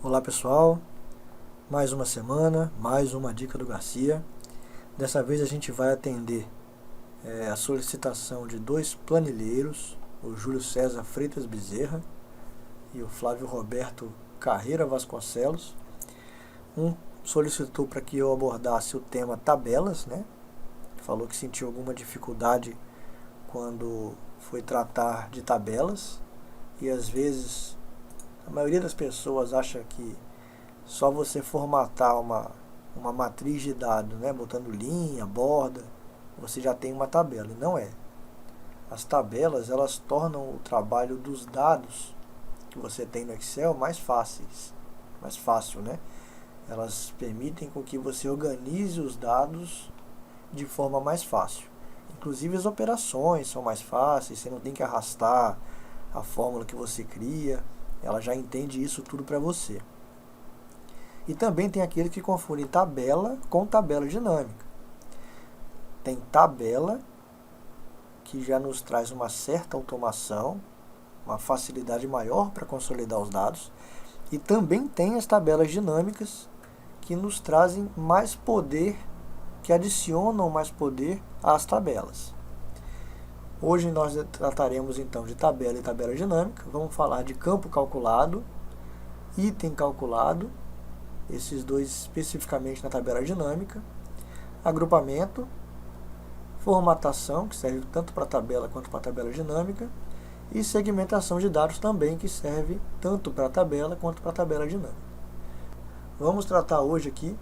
Olá pessoal, mais uma semana, mais uma dica do Garcia. Dessa vez a gente vai atender a solicitação de dois planilheiros, o Júlio César Freitas Bezerra e o Flávio Roberto Carreira Vasconcelos. Um solicitou para que eu abordasse o tema tabelas, né? Falou que sentiu alguma dificuldade quando foi tratar de tabelas e às vezes a maioria das pessoas acha que só você formatar uma matriz de dados, né, botando linha, borda, você já tem uma tabela. E não é. As tabelas, elas tornam o trabalho dos dados que você tem no Excel mais fácil, né? Elas permitem com que você organize os dados de forma mais fácil. Inclusive as operações são mais fáceis, você não tem que arrastar a fórmula que você cria, ela já entende isso tudo para você. E também tem aquele que confunde tabela com tabela dinâmica. Tem tabela, que já nos traz uma certa automação, uma facilidade maior para consolidar os dados. E também tem as tabelas dinâmicas, que nos trazem mais poder, que adicionam mais poder às tabelas. Hoje nós trataremos então de tabela e tabela dinâmica. Vamos falar de campo calculado, item calculado, esses dois especificamente na tabela dinâmica, agrupamento, formatação, que serve tanto para a tabela quanto para a tabela dinâmica, e segmentação de dados também, que serve tanto para a tabela quanto para a tabela dinâmica. Vamos tratar hoje aqui,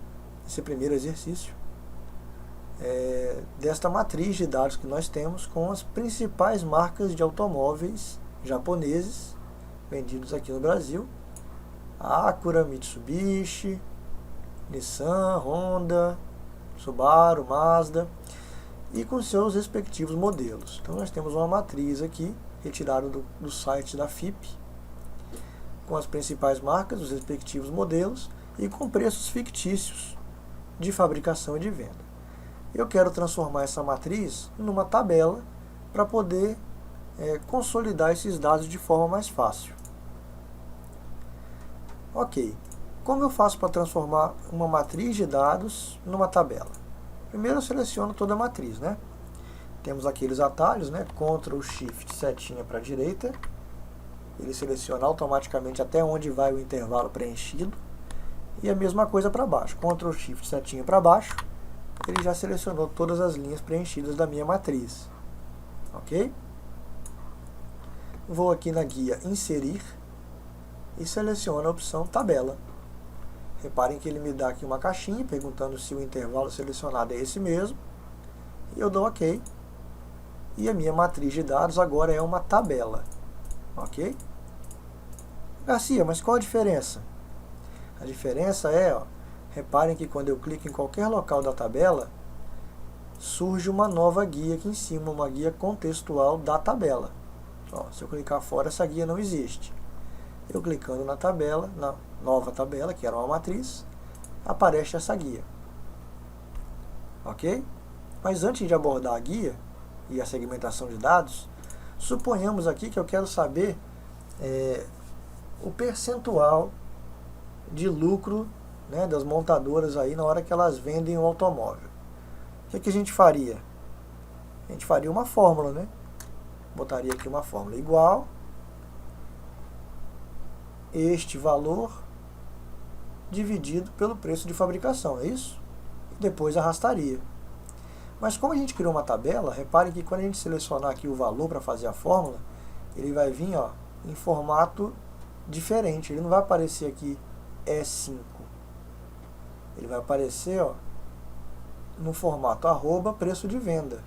esse primeiro exercício, desta matriz de dados que nós temos com as principais marcas de automóveis japoneses vendidos aqui no Brasil: Acura, Mitsubishi, Nissan, Honda, Subaru, Mazda, e com seus respectivos modelos. Então nós temos uma matriz aqui, retirada do site da FIP, com as principais marcas, os respectivos modelos, e com preços fictícios de fabricação e de venda. Eu quero transformar essa matriz numa tabela para poder consolidar esses dados de forma mais fácil. Ok, como eu faço para transformar uma matriz de dados numa tabela? Primeiro eu seleciono toda a matriz, né? Temos aqueles atalhos, né? Ctrl, Shift, setinha para a direita. Ele seleciona automaticamente até onde vai o intervalo preenchido. E a mesma coisa para baixo. Ctrl, Shift, setinha para baixo. Ele já selecionou todas as linhas preenchidas da minha matriz. Ok? Vou aqui na guia Inserir e seleciono a opção Tabela. Reparem que ele me dá aqui uma caixinha perguntando se o intervalo selecionado é esse mesmo. E eu dou OK. E a minha matriz de dados agora é uma tabela. Ok? Garcia, mas qual a diferença? A diferença é, reparem que quando eu clico em qualquer local da tabela, surge uma nova guia aqui em cima, uma guia contextual da tabela. Se eu clicar fora, essa guia não existe. Eu clicando na tabela, na nova tabela, que era uma matriz, aparece essa guia. Ok? Mas antes de abordar a guia e a segmentação de dados, suponhamos aqui que eu quero saber o percentual de lucro, né, das montadoras aí na hora que elas vendem o automóvel. O que a gente faria? A gente faria uma fórmula, né? Botaria aqui uma fórmula igual este valor dividido pelo preço de fabricação, é isso? E depois arrastaria. Mas como a gente criou uma tabela, reparem que quando a gente selecionar aqui o valor para fazer a fórmula, ele vai vir em formato diferente. Ele não vai aparecer aqui E5. Ele vai aparecer no formato @ preço de venda,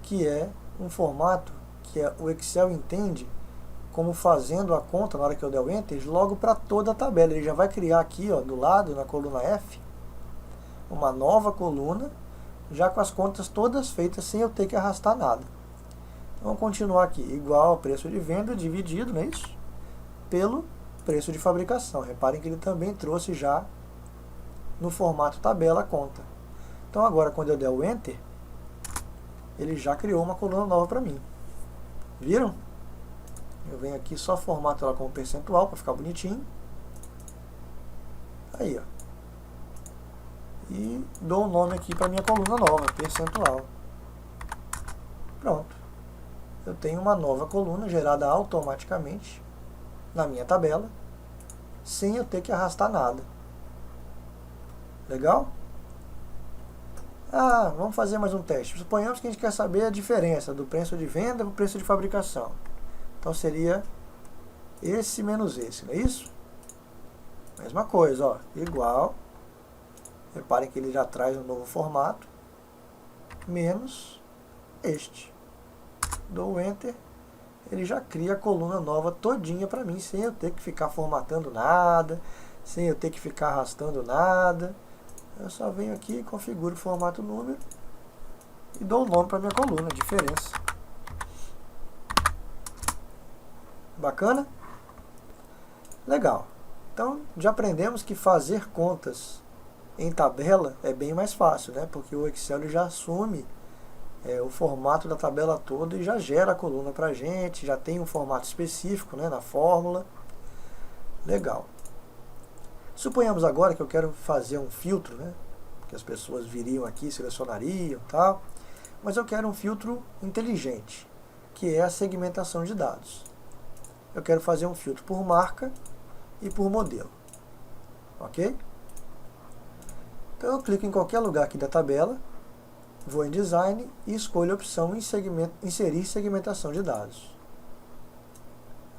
que é um formato que o Excel entende como fazendo a conta, na hora que eu der o Enter, logo para toda a tabela. Ele já vai criar aqui do lado, na coluna F, uma nova coluna, já com as contas todas feitas, sem eu ter que arrastar nada. Então, vamos continuar aqui, igual ao preço de venda dividido, não é isso? Pelo preço de fabricação. Reparem que ele também trouxe já no formato tabela a conta. Então agora, quando eu der o Enter, ele já criou uma coluna nova para mim. Viram? Eu venho aqui, só formato ela como percentual para ficar bonitinho. Aí, ó. E dou um nome aqui para minha coluna nova, percentual. Pronto. Eu tenho uma nova coluna gerada automaticamente na minha tabela, sem eu ter que arrastar nada. Legal? Ah, vamos fazer mais um teste. Suponhamos que a gente quer saber a diferença do preço de venda para o preço de fabricação. Então seria esse menos esse, não é isso? Mesma coisa, ó, igual. Reparem que ele já traz um novo formato, menos este. Dou Enter, ele já cria a coluna nova todinha para mim, sem eu ter que ficar formatando nada, sem eu ter que ficar arrastando nada. Eu só venho aqui, configuro o formato número e dou o nome para minha coluna, diferença. Bacana? Legal. Então, já aprendemos que fazer contas em tabela é bem mais fácil, né? Porque o Excel já assume o formato da tabela toda e já gera a coluna para a gente, já tem um formato específico, né, na fórmula. Legal. Suponhamos agora que eu quero fazer um filtro, né, que as pessoas viriam aqui, selecionariam e tal, mas eu quero um filtro inteligente, que é a segmentação de dados. Eu quero fazer um filtro por marca e por modelo. Ok? Então eu clico em qualquer lugar aqui da tabela, vou em Design e escolho a opção Inserir segmentação de dados.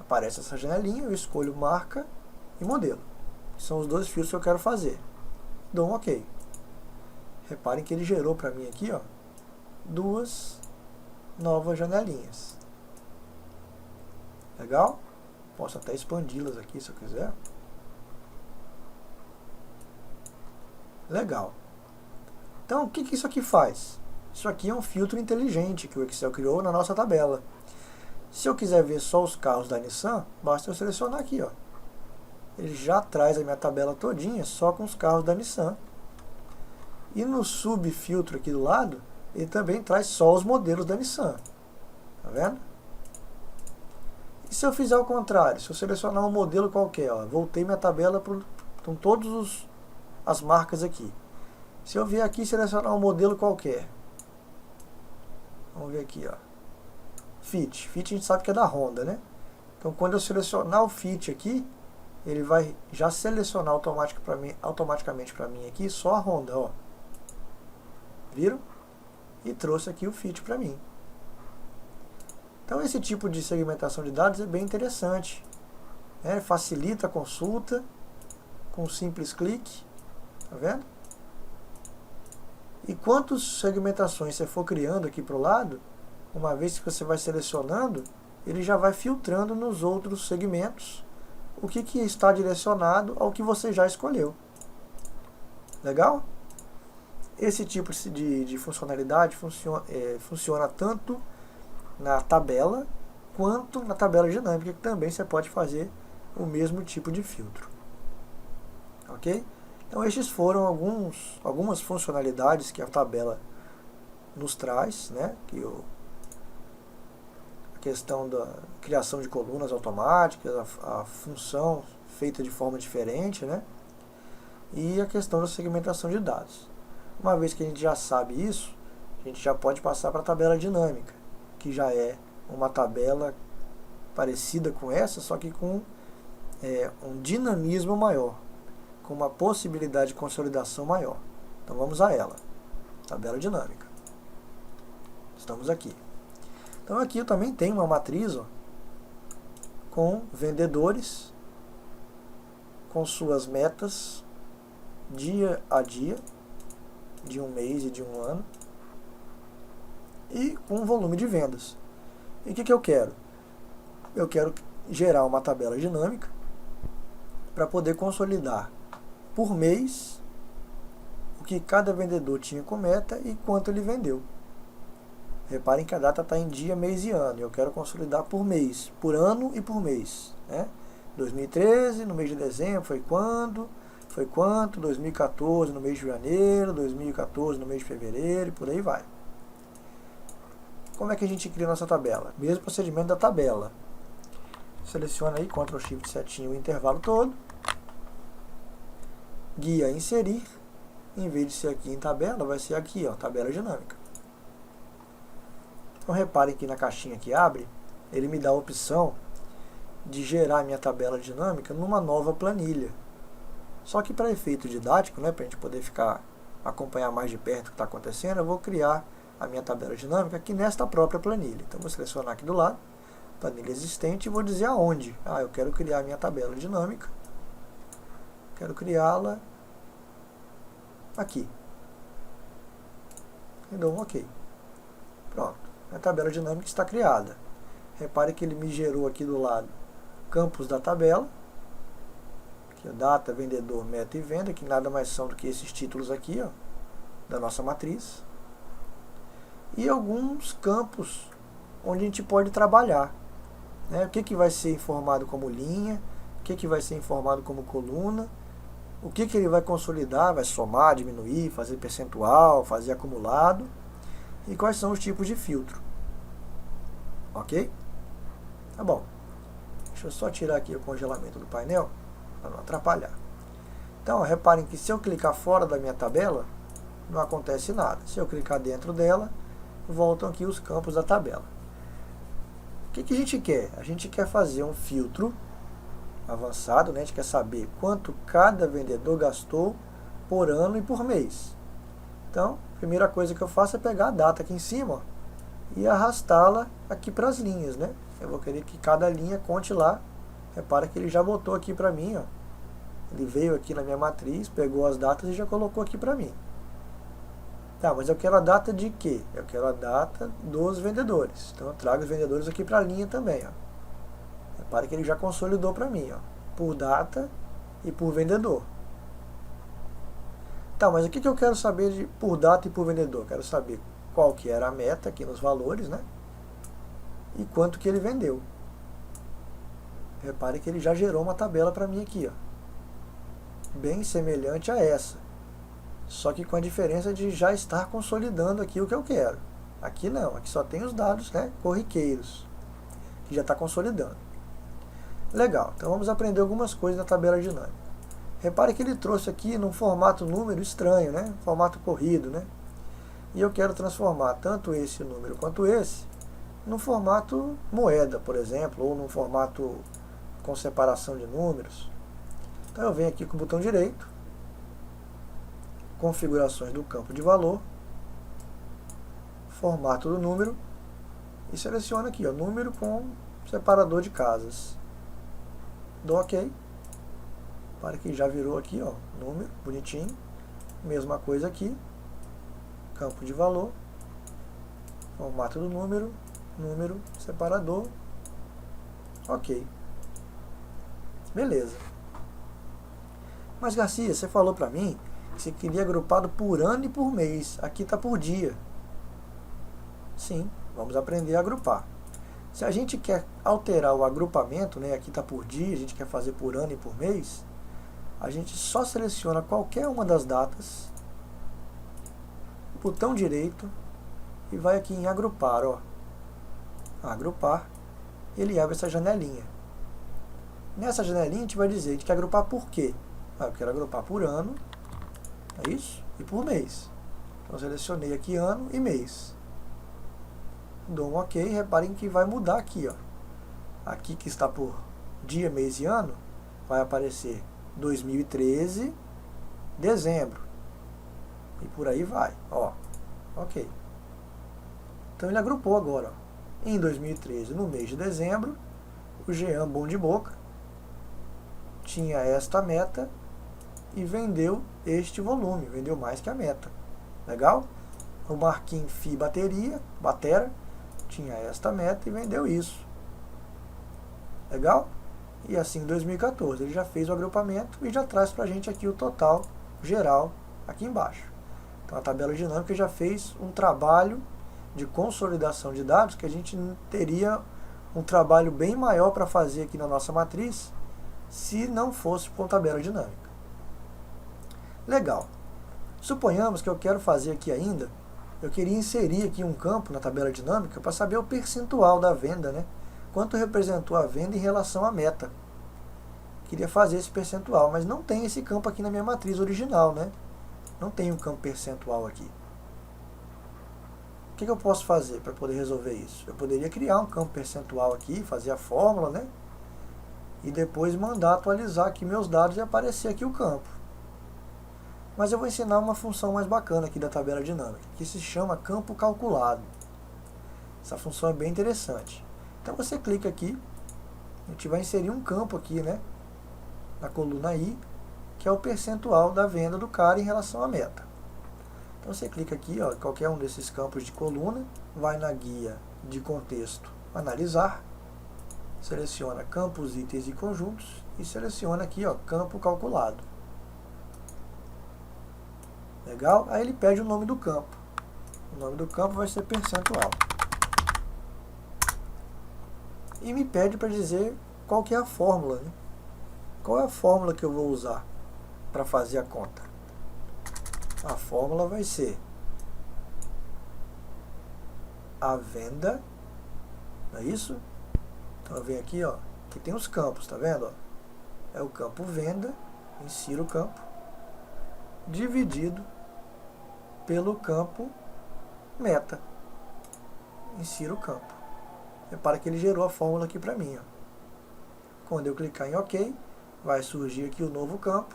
Aparece essa janelinha, eu escolho marca e modelo. São os dois filtros que eu quero fazer. Dou um OK. Reparem que ele gerou para mim aqui, ó, duas novas janelinhas. Legal? Posso até expandi-las aqui se eu quiser. Legal. Então, o que isso aqui faz? Isso aqui é um filtro inteligente que o Excel criou na nossa tabela. Se eu quiser ver só os carros da Nissan, basta eu selecionar aqui, ó. Ele já traz a minha tabela todinha só com os carros da Nissan. E no subfiltro aqui do lado, ele também traz só os modelos da Nissan. Tá vendo? E se eu fizer o contrário? Se eu selecionar um modelo qualquer, ó, voltei minha tabela com todas as marcas aqui. Se eu vier aqui e selecionar um modelo qualquer, vamos ver aqui, ó, Fit. Fit a gente sabe que é da Honda, né? Então quando eu selecionar o Fit aqui, ele vai já selecionar automaticamente para mim aqui só a Honda, ó. Viram? E trouxe aqui o Fit para mim. Então esse tipo de segmentação de dados é bem interessante, né? Facilita a consulta com um simples clique, tá vendo? E quantas segmentações você for criando aqui para o lado, uma vez que você vai selecionando, ele já vai filtrando nos outros segmentos o que está direcionado ao que você já escolheu. Legal? Esse tipo de funcionalidade funciona tanto na tabela quanto na tabela dinâmica, que também você pode fazer o mesmo tipo de filtro. Ok? Então estes foram algumas funcionalidades que a tabela nos traz, né? A questão da criação de colunas automáticas, a função feita de forma diferente, né? E a questão da segmentação de dados. Uma vez que a gente já sabe isso, a gente já pode passar para a tabela dinâmica, que já é uma tabela parecida com essa, só que com um dinamismo maior, com uma possibilidade de consolidação maior. Então vamos a ela. Tabela dinâmica. Estamos aqui. Então aqui eu também tenho uma matriz, ó, com vendedores, com suas metas dia a dia, de um mês e de um ano, e com um volume de vendas. E o que eu quero? Eu quero gerar uma tabela dinâmica para poder consolidar por mês o que cada vendedor tinha com meta e quanto ele vendeu. Reparem que a data está em dia, mês e ano. Eu quero consolidar por mês, por ano e por mês, né? 2013, no mês de dezembro, foi quando? Foi quanto? 2014, no mês de janeiro, 2014, no mês de fevereiro, e por aí vai. Como é que a gente cria nossa tabela? Mesmo procedimento da tabela. Seleciona aí, Ctrl Shift setinha o intervalo todo. Guia inserir. Em vez de ser aqui em tabela, vai ser aqui, ó, tabela dinâmica. Então reparem que na caixinha que abre, ele me dá a opção de gerar minha tabela dinâmica numa nova planilha. Só que para efeito didático, né, para a gente poder acompanhar mais de perto o que está acontecendo, eu vou criar a minha tabela dinâmica aqui nesta própria planilha. Então vou selecionar aqui do lado, planilha existente, e vou dizer aonde. Eu quero criar a minha tabela dinâmica. Quero criá-la aqui. E dou um OK. Pronto. A tabela dinâmica está criada. Repare que ele me gerou aqui do lado campos da tabela. Aqui, data, vendedor, meta e venda, que nada mais são do que esses títulos aqui, ó, da nossa matriz. E alguns campos onde a gente pode trabalhar. Né? O que vai ser informado como linha, o que vai ser informado como coluna, o que ele vai consolidar, vai somar, diminuir, fazer percentual, fazer acumulado, e quais são os tipos de filtro. Ok? Tá bom. Deixa eu só tirar aqui o congelamento do painel, para não atrapalhar. Então, reparem que se eu clicar fora da minha tabela, não acontece nada. Se eu clicar dentro dela, voltam aqui os campos da tabela. O que a gente quer? A gente quer fazer um filtro avançado, né? A gente quer saber quanto cada vendedor gastou por ano e por mês. Então, a primeira coisa que eu faço é pegar a data aqui em cima, ó, e arrastá-la aqui para as linhas, né? Eu vou querer que cada linha conte lá. Repara que ele já botou aqui para mim, ó. Ele veio aqui na minha matriz, pegou as datas e já colocou aqui para mim. Tá, mas eu quero a data de quê? Eu quero a data dos vendedores. Então eu trago os vendedores aqui para a linha também, ó. Repara que ele já consolidou para mim, ó, por data e por vendedor. Tá, mas o que eu quero saber por data e por vendedor? Eu quero saber qual que era a meta aqui nos valores, né? E quanto que ele vendeu. Repare que ele já gerou uma tabela para mim aqui, ó, bem semelhante a essa. Só que com a diferença de já estar consolidando aqui o que eu quero. Aqui não, aqui só tem os dados, né, corriqueiros, que já está consolidando. Legal, então vamos aprender algumas coisas na tabela dinâmica. Repare que ele trouxe aqui num formato número estranho, né, formato corrido, né? E eu quero transformar tanto esse número quanto esse no formato moeda, por exemplo, ou num formato com separação de números. Então eu venho aqui com o botão direito, configurações do campo de valor, formato do número, e seleciono aqui, ó, número com separador de casas. Dou OK. Para que já virou aqui, ó, número, bonitinho. Mesma coisa aqui, campo de valor, formato do número, número, separador. OK. Beleza. Mas Garcia, você falou para mim que você queria agrupado por ano e por mês. Aqui está por dia. Sim, vamos aprender a agrupar. Se a gente quer alterar o agrupamento, né, aqui está por dia, a gente quer fazer por ano e por mês, a gente só seleciona qualquer uma das datas, botão direito, e vai aqui em agrupar, ó. Agrupar, ele abre essa janelinha. Nessa janelinha a gente vai dizer, a gente quer agrupar por quê? Eu quero agrupar por ano, é isso? E por mês. Então eu selecionei aqui ano e mês. Dou um OK, reparem que vai mudar aqui, ó. Aqui que está por dia, mês e ano, vai aparecer 2013, dezembro. E por aí vai, ó. OK. Então ele agrupou agora, ó. Em 2013, no mês de dezembro, o Jean Bom de Boca tinha esta meta e vendeu este volume, vendeu mais que a meta. Legal? O Marquinhos Fi Batera, tinha esta meta e vendeu isso. Legal? E assim em 2014 ele já fez o agrupamento e já traz pra gente aqui o total geral aqui embaixo. Então a tabela dinâmica já fez um trabalho de consolidação de dados que a gente teria um trabalho bem maior para fazer aqui na nossa matriz se não fosse com tabela dinâmica. Legal. Suponhamos que eu quero fazer aqui ainda, eu queria inserir aqui um campo na tabela dinâmica para saber o percentual da venda, né? quanto representou a venda em relação à meta. Queria fazer esse percentual, mas não tem esse campo aqui na minha matriz original, né? Não tem um campo percentual aqui. O que eu posso fazer para poder resolver isso? Eu poderia criar um campo percentual aqui, fazer a fórmula, né? E depois mandar atualizar aqui meus dados e aparecer aqui o campo. Mas eu vou ensinar uma função mais bacana aqui da tabela dinâmica, que se chama campo calculado. Essa função é bem interessante. Então você clica aqui, a gente vai inserir um campo aqui, né? Na coluna I, que é o percentual da venda do cara em relação à meta. Então você clica aqui, ó, qualquer um desses campos de coluna, vai na guia de contexto analisar, seleciona campos, itens e conjuntos e seleciona aqui, ó, campo calculado. Legal? Aí ele pede o nome do campo. O nome do campo vai ser percentual. E me pede para dizer qual que é a fórmula, né? Qual é a fórmula que eu vou usar para fazer a conta? A fórmula vai ser a venda, não é isso? Então eu venho aqui, ó, que tem os campos, tá vendo? Ó? É o campo venda, insiro o campo, dividido pelo campo meta, insiro o campo. Repara que ele gerou a fórmula aqui para mim, ó. Quando eu clicar em OK, vai surgir aqui o novo campo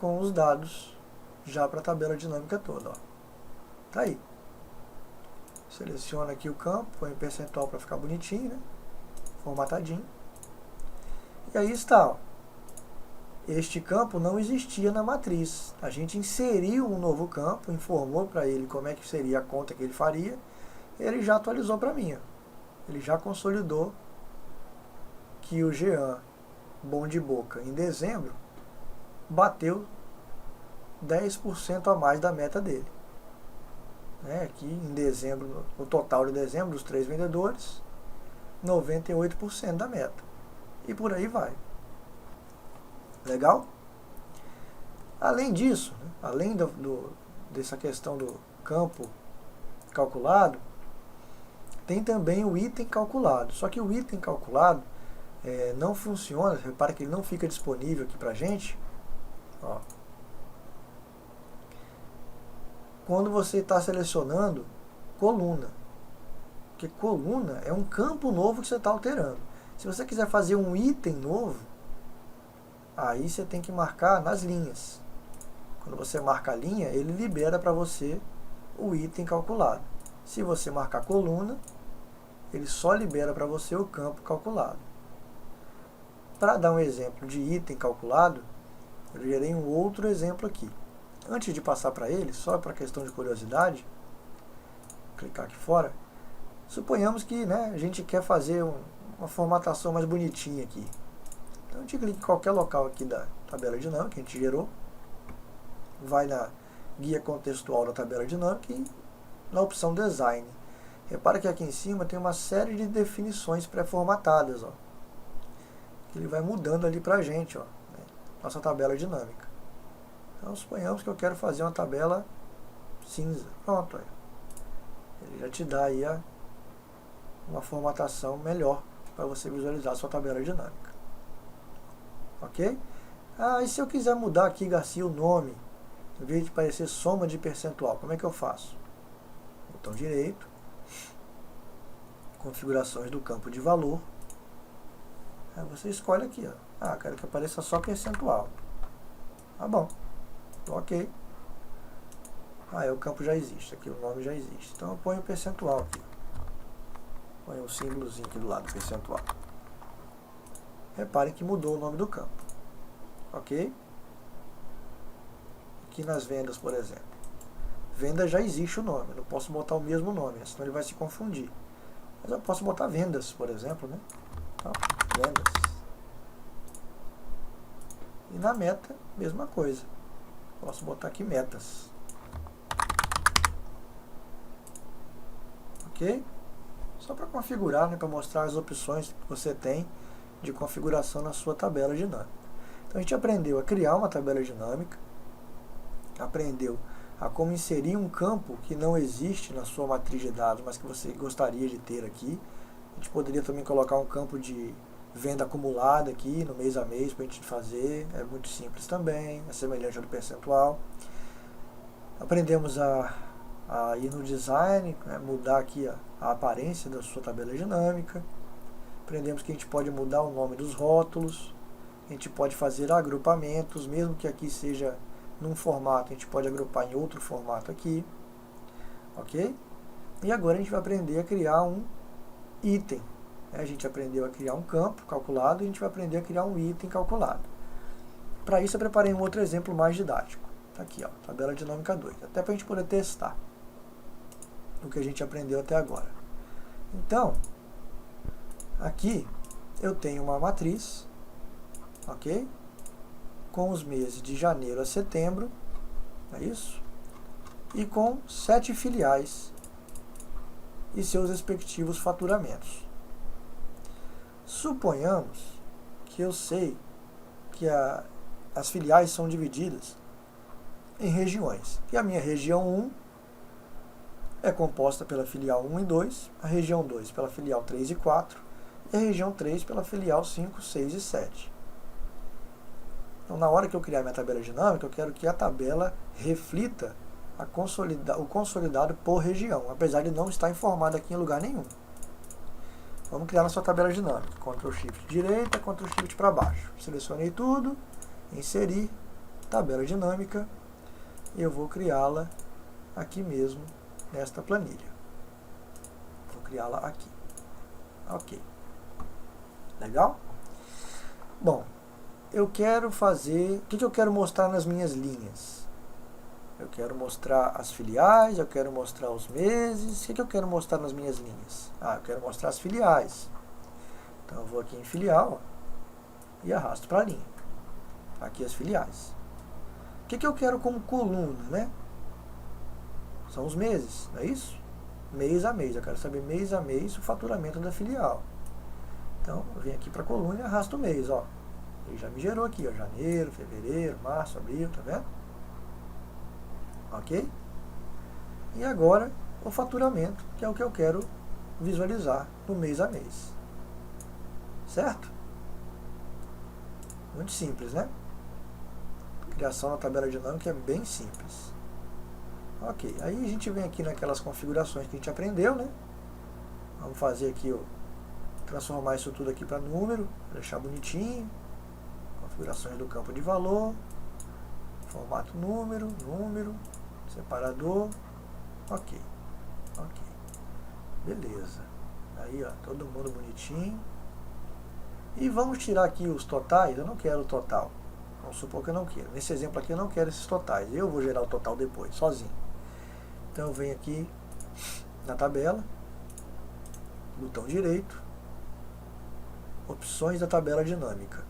com os dados já para a tabela dinâmica toda. Ó. Tá aí. Seleciona aqui o campo, põe o percentual para ficar bonitinho, né? Formatadinho. E aí está. Ó. Este campo não existia na matriz. A gente inseriu um novo campo, informou para ele como é que seria a conta que ele faria. Ele já atualizou para mim. Ó. Ele já consolidou que o Jean Bom de Boca em dezembro bateu 10% a mais da meta dele. Aqui em dezembro, o total de dezembro dos 3 vendedores, 98% da meta. E por aí vai. Legal? Além disso, né, além dessa questão do campo calculado, tem também o item calculado. Só que o item calculado não funciona, repara que ele não fica disponível aqui pra gente, ó, quando você está selecionando coluna. Porque coluna é um campo novo que você está alterando. Se você quiser fazer um item novo, aí você tem que marcar nas linhas. Quando você marca a linha, ele libera para você o item calculado. Se você marcar coluna, ele só libera para você o campo calculado. Para dar um exemplo de item calculado, eu gerei um outro exemplo aqui. Antes de passar para ele, só para questão de curiosidade, clicar aqui fora, suponhamos que, né, a gente quer fazer uma formatação mais bonitinha aqui. Então a gente clica em qualquer local aqui da tabela dinâmica que a gente gerou, vai na guia contextual da tabela dinâmica e na opção Design. Repara que aqui em cima tem uma série de definições pré-formatadas, ó. Ele vai mudando ali pra gente, ó, né, nossa tabela dinâmica. Então suponhamos que eu quero fazer uma tabela cinza. Pronto, aí. Ele já te dá aí uma formatação melhor para você visualizar a sua tabela dinâmica. Ok? E se eu quiser mudar aqui, Garcia, o nome, em vez de parecer soma de percentual, como é que eu faço? Botão direito, configurações do campo de valor. Aí você escolhe aqui, ó. Quero que apareça só percentual. Tá bom. Ok. O campo já existe, aqui o nome já existe. Então eu ponho o percentual aqui. Põe um símbolozinho aqui do lado do percentual. Reparem que mudou o nome do campo. Ok? Aqui nas vendas, por exemplo. Venda já existe o nome, eu não posso botar o mesmo nome, senão ele vai se confundir. Mas eu posso botar vendas, por exemplo, né? Então, vendas. E na meta, mesma coisa. Posso botar aqui metas. Ok? Só para configurar, né, para mostrar as opções que você tem de configuração na sua tabela dinâmica. Então a gente aprendeu a criar uma tabela dinâmica, aprendeu a como inserir um campo que não existe na sua matriz de dados, mas que você gostaria de ter aqui, A gente poderia também colocar um campo de venda acumulada aqui, no mês a mês, para a gente fazer. É muito simples também, é semelhante ao do percentual. Aprendemos a ir no design, né, mudar aqui a aparência da sua tabela dinâmica. Aprendemos que a gente pode mudar o nome dos rótulos. A gente pode fazer agrupamentos, mesmo que aqui seja num formato, a gente pode agrupar em outro formato aqui. Ok? E agora a gente vai aprender a criar um item. A gente aprendeu a criar um campo calculado e a gente vai aprender a criar um item calculado. Para isso eu preparei um outro exemplo mais didático. Tá aqui, ó, tabela dinâmica 2. Até para a gente poder testar o que a gente aprendeu até agora. Então, aqui eu tenho uma matriz, ok? Com os meses de janeiro a setembro, é isso? E com 7 filiais e seus respectivos faturamentos. Suponhamos que eu sei que as filiais são divididas em regiões. E a minha região 1 é composta pela filial 1 e 2, a região 2 pela filial 3 e 4, e a região 3 pela filial 5, 6 e 7. Então, na hora que eu criar minha tabela dinâmica, eu quero que a tabela reflita o consolidado por região, apesar de não estar informado aqui em lugar nenhum. Vamos criar nossa tabela dinâmica. Ctrl Shift direita, Ctrl Shift para baixo. Selecionei tudo, inserir, tabela dinâmica, e eu vou criá-la aqui mesmo, nesta planilha. Vou criá-la aqui. Ok. Legal? Bom, eu quero fazer... O que eu quero mostrar nas minhas linhas? Eu quero mostrar as filiais, eu quero mostrar os meses. O que eu quero mostrar nas minhas linhas? Eu quero mostrar as filiais. Então eu vou aqui em filial, ó, e arrasto para a linha. Aqui as filiais. O que eu quero como coluna, né? São os meses, não é isso? Mês a mês. Eu quero saber mês a mês o faturamento da filial. Então eu venho aqui para a coluna e arrasto o mês, ó. Ele já me gerou aqui, ó, janeiro, fevereiro, março, abril, tá vendo? Ok? E agora o faturamento, que é o que eu quero visualizar no mês a mês. Certo? Muito simples, né? A criação da tabela dinâmica é bem simples. Ok, aí a gente vem aqui naquelas configurações que a gente aprendeu, né? Vamos fazer aqui, transformar isso tudo aqui para número, deixar bonitinho. Configurações do campo de valor, formato número, separador, ok, beleza, aí ó, todo mundo bonitinho, e vamos tirar aqui os totais. Eu não quero o total, vamos supor que eu não quero, nesse exemplo aqui eu não quero esses totais, eu vou gerar o total depois, sozinho. Então eu venho aqui na tabela, botão direito, opções da tabela dinâmica.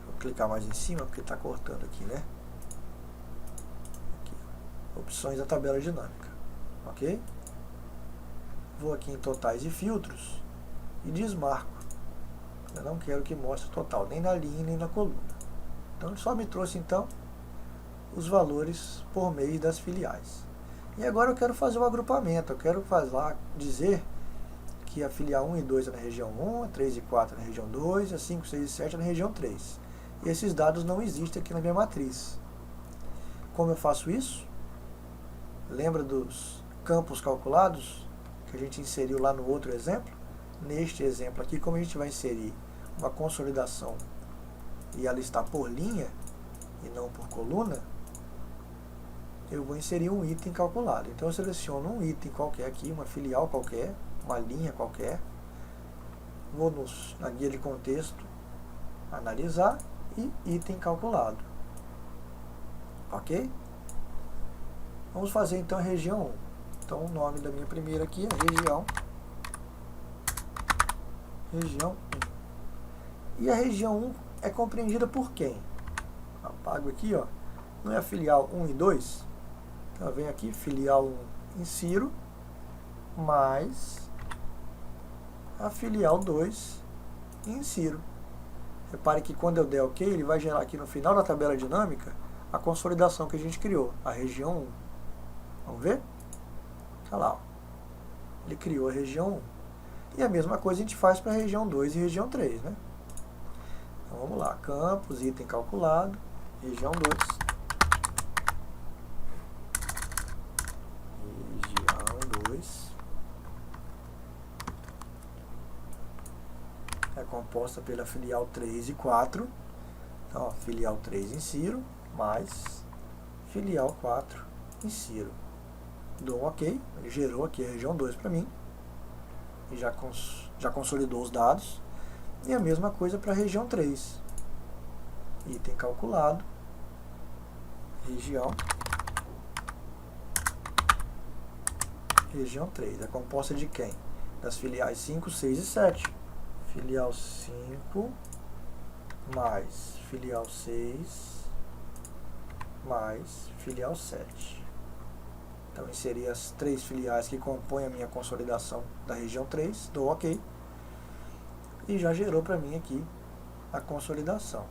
Vou clicar mais em cima porque está cortando aqui, né? Aqui. Opções da tabela dinâmica, ok? Vou aqui em totais e filtros e desmarco. Eu não quero que mostre o total, nem na linha nem na coluna. Então ele só me trouxe então os valores por mês das filiais. E agora eu quero fazer um agrupamento. Eu quero dizer que a filial 1 e 2 é na região 1, a 3 e 4 é na região 2, a 5, 6 e 7 é na região 3. E esses dados não existem aqui na minha matriz. Como eu faço isso? Lembra dos campos calculados que a gente inseriu lá no outro exemplo? Neste exemplo aqui, como a gente vai inserir uma consolidação e ela está por linha e não por coluna, eu vou inserir um item calculado. Então eu seleciono um item qualquer aqui, uma filial qualquer, uma linha qualquer, vou na guia de contexto, analisar e item calculado. Ok? Vamos fazer então a região 1. Então o nome da minha primeira aqui é região 1. E a região 1 é compreendida por quem? Apago aqui, ó. Não é a filial 1 e 2? Então eu venho aqui, filial 1, insiro, mais a filial 2 e insiro. Repare que quando eu der OK, ele vai gerar aqui no final da tabela dinâmica a consolidação que a gente criou, a região 1. Vamos ver? Olha lá, ó. Ele criou a região 1. E a mesma coisa a gente faz para a região 2 e região 3, né? Então vamos lá, campos, item calculado, região 2. Região 2 é composta pela filial 3 e 4. Então, ó, filial 3 insiro, mais filial 4 insiro. Dou um OK, ele gerou aqui a região 2 para mim. E já consolidou os dados. E a mesma coisa para a região 3. Item calculado, região 3. É composta de quem? Das filiais 5, 6 e 7. Filial 5 mais filial 6 mais filial 7. Então, inseri as 3 filiais que compõem a minha consolidação da região 3, dou OK. E já gerou para mim aqui a consolidação.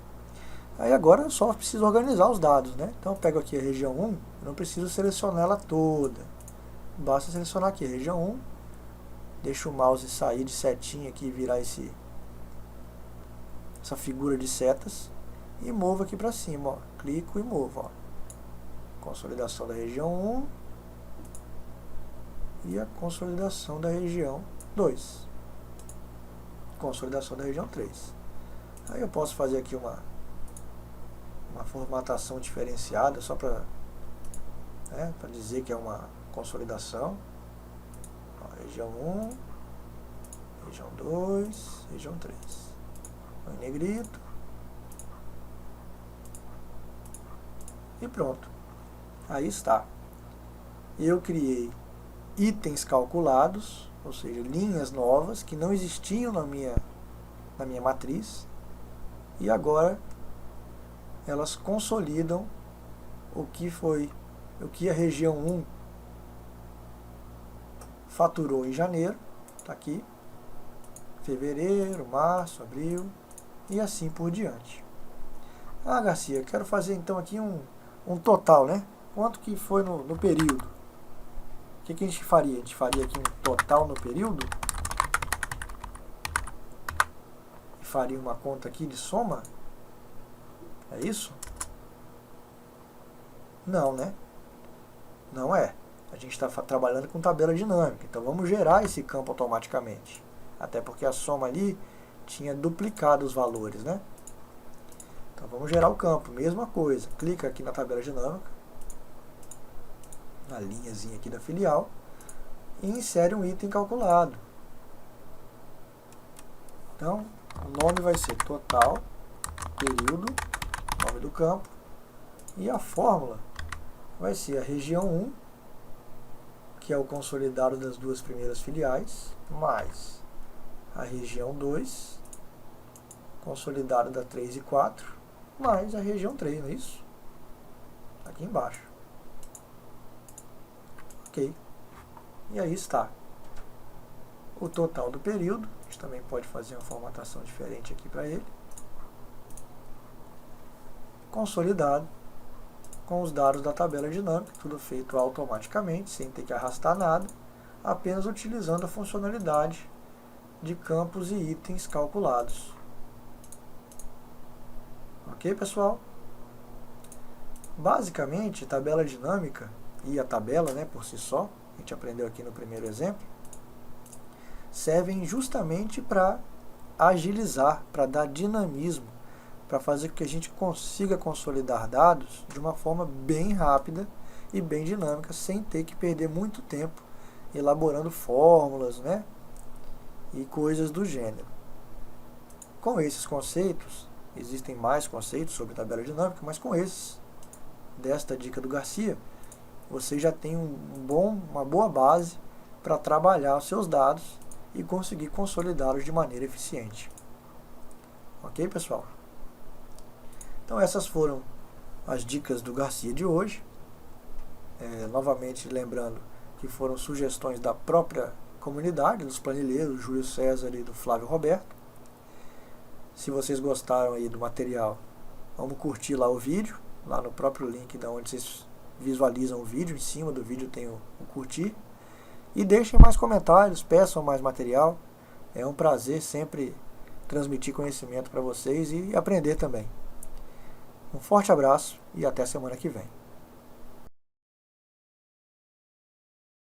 Aí agora eu só preciso organizar os dados, né? Então eu pego aqui a região 1, eu não preciso selecionar ela toda. Basta selecionar aqui a região 1, deixo o mouse sair de setinha aqui e virar essa figura de setas e movo aqui para cima, ó. Clico e movo, ó. Consolidação da região 1 e a consolidação da região 2. Consolidação da região 3. Aí eu posso fazer aqui uma formatação diferenciada só para dizer que é uma consolidação. Ó, região 1, região 2, região 3. Em negrito. E pronto. Aí está. Eu criei itens calculados, ou seja, linhas novas que não existiam na minha matriz, e agora elas consolidam o que a região 1 faturou em janeiro, está aqui, fevereiro, março, abril, e assim por diante. Ah, Garcia, quero fazer então aqui um total, né? Quanto que foi no período? O que a gente faria? A gente faria aqui um total no período? E faria uma conta aqui de soma? É isso? Não, né? Não é. A gente está trabalhando com tabela dinâmica, então vamos gerar esse campo automaticamente. Até porque a soma ali tinha duplicado os valores, né? Então vamos gerar o campo, mesma coisa. Clica aqui na tabela dinâmica, na linhazinha aqui da filial, e insere um item calculado. Então, o nome vai ser total, período, nome do campo, e a fórmula vai ser a região 1, que é o consolidado das duas primeiras filiais, mais a região 2, consolidado da 3 e 4, mais a região 3, não é isso? Aqui embaixo. Ok. E aí está. O total do período, a gente também pode fazer uma formatação diferente aqui para ele. Consolidado com os dados da tabela dinâmica, tudo feito automaticamente, sem ter que arrastar nada, apenas utilizando a funcionalidade de campos e itens calculados. Ok, pessoal? Basicamente, tabela dinâmica e a tabela, né, por si só, a gente aprendeu aqui no primeiro exemplo, servem justamente para agilizar, para dar dinamismo, para fazer com que a gente consiga consolidar dados de uma forma bem rápida e bem dinâmica, sem ter que perder muito tempo elaborando fórmulas, né, e coisas do gênero. Com esses conceitos, existem mais conceitos sobre tabela dinâmica, mas com esses, desta dica do Garcia, você já tem uma boa base para trabalhar os seus dados e conseguir consolidá-los de maneira eficiente. Ok, pessoal? Então essas foram as dicas do Garcia de hoje. Novamente lembrando que foram sugestões da própria comunidade, dos planilheiros, do Júlio César e do Flávio Roberto. Se vocês gostaram aí do material, vamos curtir lá o vídeo, lá no próprio link da onde vocês visualizam o vídeo, em cima do vídeo tem o curtir. E deixem mais comentários, peçam mais material. É um prazer sempre transmitir conhecimento para vocês e aprender também. Um forte abraço e até semana que vem.